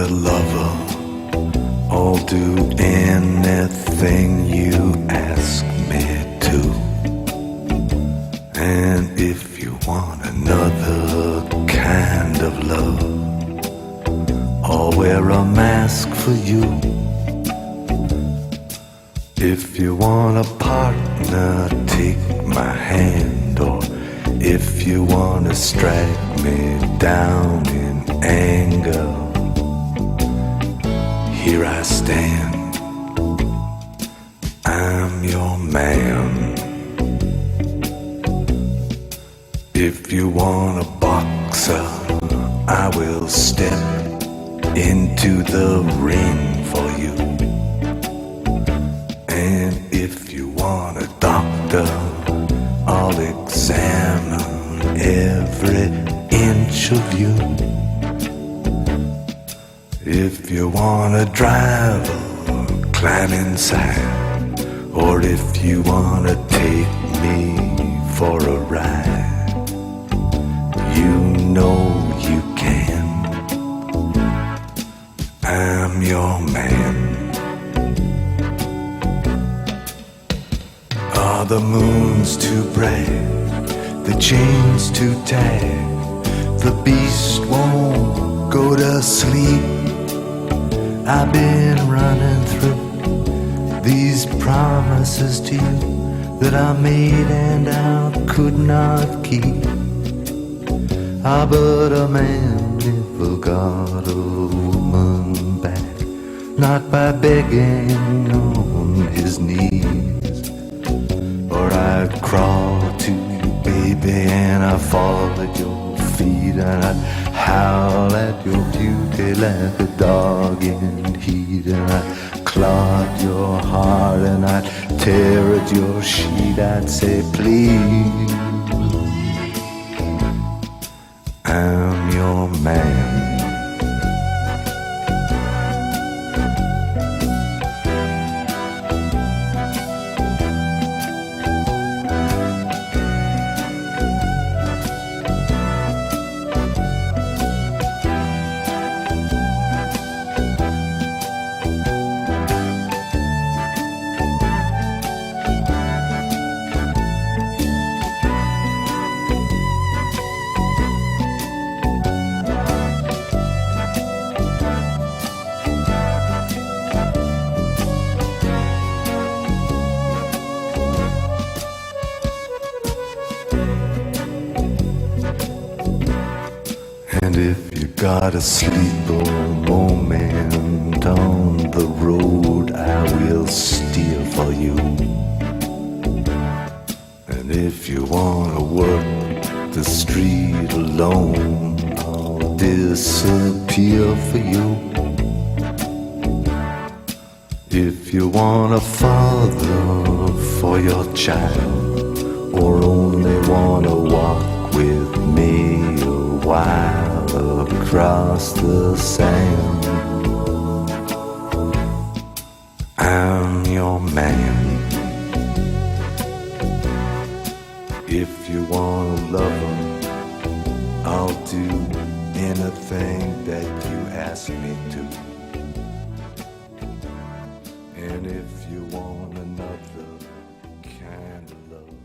a lover, I'll do anything you ask me to. And if you want another kind of love, I'll wear a mask for you. If you want a partner, take my hand. Or if you want to strike me down in anger, here I stand, I'm your man. If you want a boxer, I will step into the ring for you. And if you want a doctor, I'll examine every inch of you. If you want a driver, climb inside. Or if you want to take me for a ride, you know you can. I'm your man. Are the moons too bright? The chains too tight? The beast won't go to sleep. I've been running through these promises to you that I made and I could not keep. Ah, but a man never got a woman back, not by begging on his knees. Or I'd crawl to you, baby, and I'd fall at your feet, and I'd howl at your beauty like a dog in heat, and I'd clog your heart and I'd tear at your sheet. I'd say, please, I'm your man. And if you got a sleeper moment on the road, I will steer for you. And if you wanna work the street alone, I'll disappear for you. If you want a father for your child, or only wanna walk with me a while across the sand, I'm your man. If you want a lover, I'll do anything that you ask me to. And if you want another kind of love,